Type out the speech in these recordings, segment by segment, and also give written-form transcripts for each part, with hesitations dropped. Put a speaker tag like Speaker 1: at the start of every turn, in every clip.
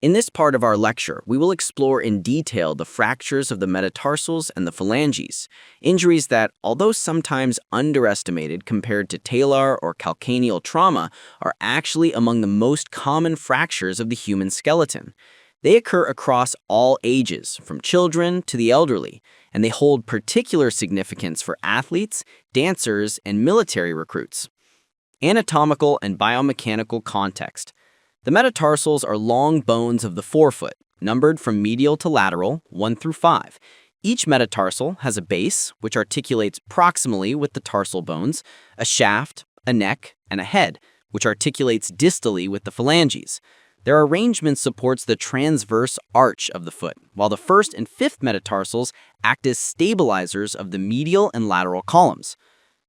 Speaker 1: In this part of our lecture, we will explore in detail the fractures of the metatarsals and the phalanges, injuries that, although sometimes underestimated compared to talar or calcaneal trauma, are actually among the most common fractures of the human skeleton. They occur across all ages, from children to the elderly, and they hold particular significance for athletes, dancers, and military recruits. Anatomical and biomechanical context. The metatarsals are long bones of the forefoot, numbered from medial to lateral, 1 through 5. Each metatarsal has a base, which articulates proximally with the tarsal bones, a shaft, a neck, and a head, which articulates distally with the phalanges. Their arrangement supports the transverse arch of the foot, while the first and fifth metatarsals act as stabilizers of the medial and lateral columns.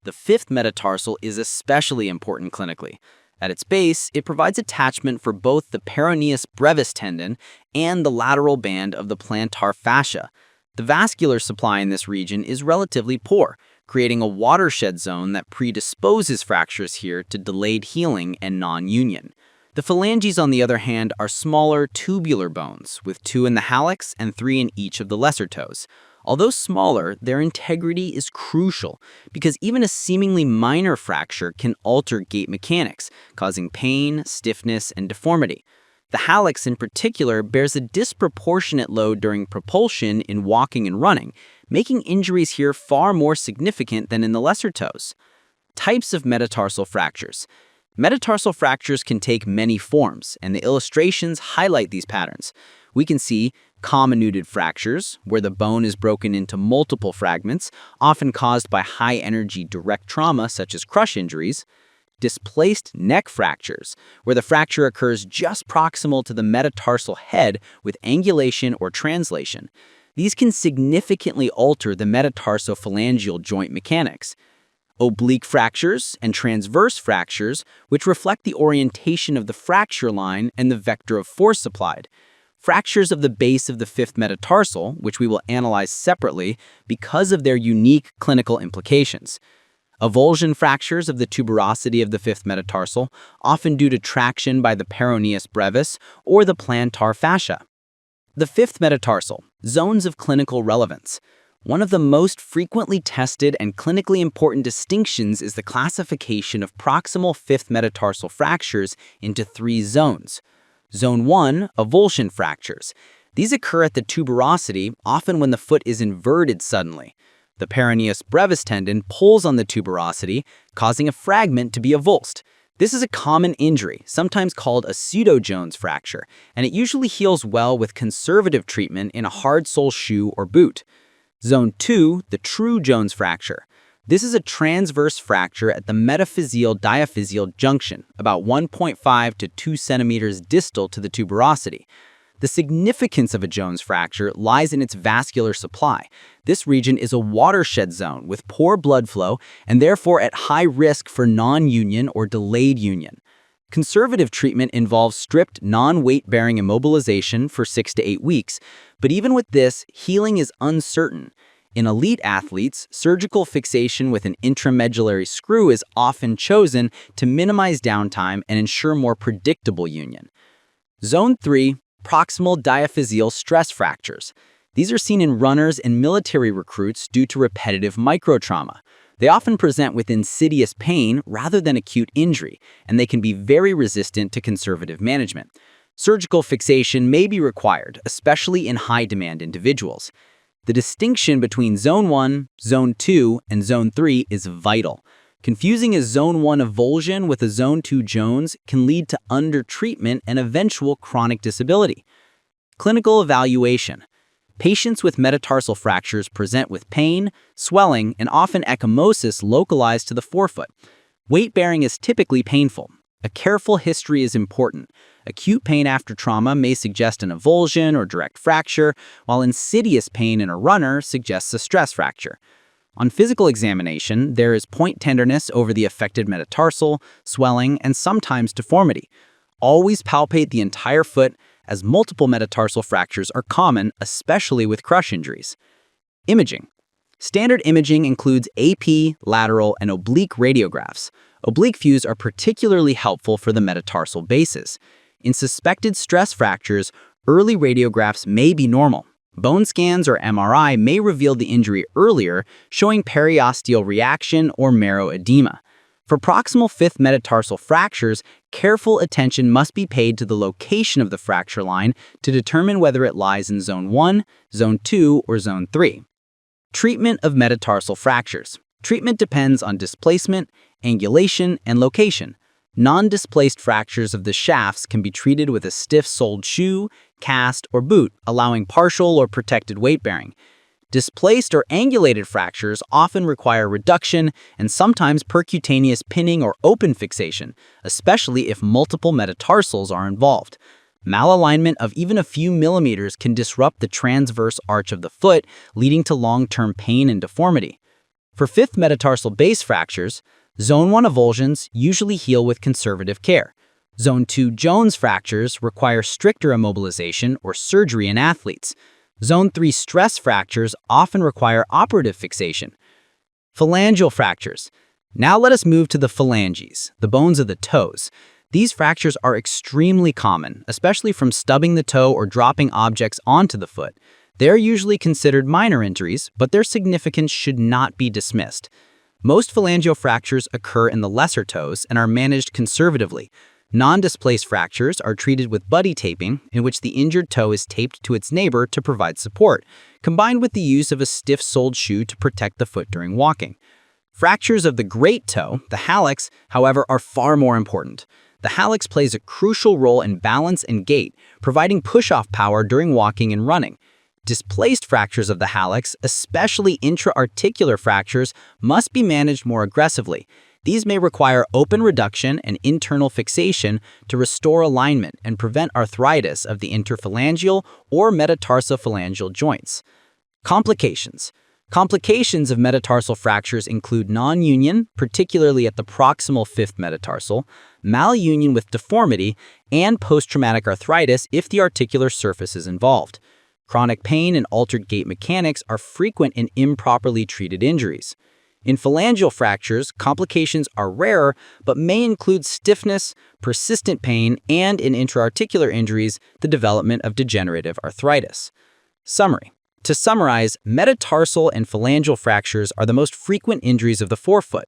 Speaker 1: The fifth metatarsal is especially important clinically. At its base, it provides attachment for both the peroneus brevis tendon and the lateral band of the plantar fascia. The vascular supply in this region is relatively poor, creating a watershed zone that predisposes fractures here to delayed healing and non-union. The phalanges, on the other hand, are smaller tubular bones, with 2 in the hallux and 3 in each of the lesser toes. Although smaller, their integrity is crucial because even a seemingly minor fracture can alter gait mechanics, causing pain, stiffness, and deformity. The hallux in particular bears a disproportionate load during propulsion in walking and running, making injuries here far more significant than in the lesser toes. Types of metatarsal fractures. Metatarsal fractures can take many forms, and the illustrations highlight these patterns. We can see comminuted fractures, where the bone is broken into multiple fragments, often caused by high-energy direct trauma such as crush injuries. Displaced neck fractures, where the fracture occurs just proximal to the metatarsal head with angulation or translation. These can significantly alter the metatarsophalangeal joint mechanics. Oblique fractures and transverse fractures, which reflect the orientation of the fracture line and the vector of force applied. Fractures of the base of the fifth metatarsal, which we will analyze separately because of their unique clinical implications. Avulsion fractures of the tuberosity of the fifth metatarsal, often due to traction by the peroneus brevis or the plantar fascia. The fifth metatarsal, zones of clinical relevance. One of the most frequently tested and clinically important distinctions is the classification of proximal fifth metatarsal fractures into 3 zones. Zone 1, avulsion fractures. These occur at the tuberosity, often when the foot is inverted suddenly. The peroneus brevis tendon pulls on the tuberosity, causing a fragment to be avulsed. This is a common injury, sometimes called a pseudo-Jones fracture, and it usually heals well with conservative treatment in a hard-sole shoe or boot. Zone 2, the true Jones fracture. This is a transverse fracture at the metaphyseal-diaphyseal junction, about 1.5 to 2 centimeters distal to the tuberosity. The significance of a Jones fracture lies in its vascular supply. This region is a watershed zone with poor blood flow and therefore at high risk for non-union or delayed union. Conservative treatment involves strict non-weight-bearing immobilization for 6 to 8 weeks, but even with this, healing is uncertain. In elite athletes, surgical fixation with an intramedullary screw is often chosen to minimize downtime and ensure more predictable union. Zone 3, proximal diaphyseal stress fractures. These are seen in runners and military recruits due to repetitive microtrauma. They often present with insidious pain rather than acute injury, and they can be very resistant to conservative management. Surgical fixation may be required, especially in high-demand individuals. The distinction between Zone 1, Zone 2, and Zone 3 is vital. Confusing a Zone 1 avulsion with a Zone 2 Jones can lead to undertreatment and eventual chronic disability. Clinical evaluation. Patients with metatarsal fractures present with pain, swelling, and often ecchymosis localized to the forefoot. Weight bearing is typically painful. A careful history is important. Acute pain after trauma may suggest an avulsion or direct fracture, while insidious pain in a runner suggests a stress fracture. On physical examination, there is point tenderness over the affected metatarsal, swelling, and sometimes deformity. Always palpate the entire foot, as multiple metatarsal fractures are common, especially with crush injuries. Imaging. Standard imaging includes AP, lateral, and oblique radiographs. Oblique views are particularly helpful for the metatarsal bases.
Speaker 2: In suspected stress fractures, early radiographs may be normal. Bone scans or MRI may reveal the injury earlier, showing periosteal reaction or marrow edema. For proximal fifth metatarsal fractures, careful attention must be paid to the location of the fracture line to determine whether it lies in Zone 1, Zone 2, or Zone 3. Treatment of metatarsal fractures. Treatment depends on displacement, angulation, and location. Non-displaced fractures of the shafts can be treated with a stiff-soled shoe, cast, or boot, allowing partial or protected weight bearing. Displaced or angulated fractures often require reduction and sometimes percutaneous pinning or open fixation, especially if multiple metatarsals are involved. Malalignment of even a few millimeters can disrupt the transverse arch of the foot, leading to long-term pain and deformity. For fifth metatarsal base fractures, Zone 1 avulsions usually heal with conservative care. Zone 2 Jones fractures require stricter immobilization or surgery in athletes. Zone 3 stress fractures often require operative fixation. Phalangeal fractures. Now let us move to the phalanges, the bones of the toes. These fractures are extremely common, especially from stubbing the toe or dropping objects onto the foot. They're usually considered minor injuries, but their significance should not be dismissed. Most phalangeal fractures occur in the lesser toes and are managed conservatively. Non-displaced fractures are treated with buddy taping, in which the injured toe is taped to its neighbor to provide support, combined with the use of a stiff-soled shoe to protect the foot during walking. Fractures of the great toe, the hallux, however, are far more important. The hallux plays a crucial role in balance and gait, providing push-off power during walking and running. Displaced fractures of the hallux, especially intra-articular fractures, must be managed more aggressively. These may require open reduction and internal fixation to restore alignment and prevent arthritis of the interphalangeal or metatarsophalangeal joints. Complications. Complications of metatarsal fractures include nonunion, particularly at the proximal fifth metatarsal, malunion with deformity, and post-traumatic arthritis if the articular surface is involved. Chronic pain and altered gait mechanics are frequent in improperly treated injuries. In phalangeal fractures, complications are rarer but may include stiffness, persistent pain, and in intra-articular injuries, the development of degenerative arthritis. Summary. To summarize, metatarsal and phalangeal fractures are the most frequent injuries of the forefoot.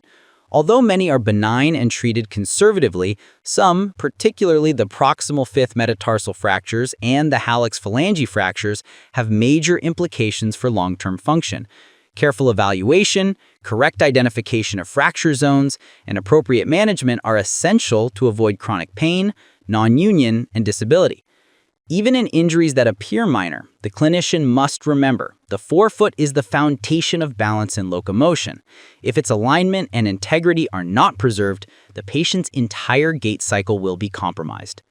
Speaker 2: Although many are benign and treated conservatively, some, particularly the proximal fifth metatarsal fractures and the hallux phalange fractures, have major implications for long-term function. Careful evaluation, correct identification of fracture zones, and appropriate management are essential to avoid chronic pain, non-union, and disability. Even in injuries that appear minor, the clinician must remember the forefoot is the foundation of balance and locomotion. If its alignment and integrity are not preserved, the patient's entire gait cycle will be compromised.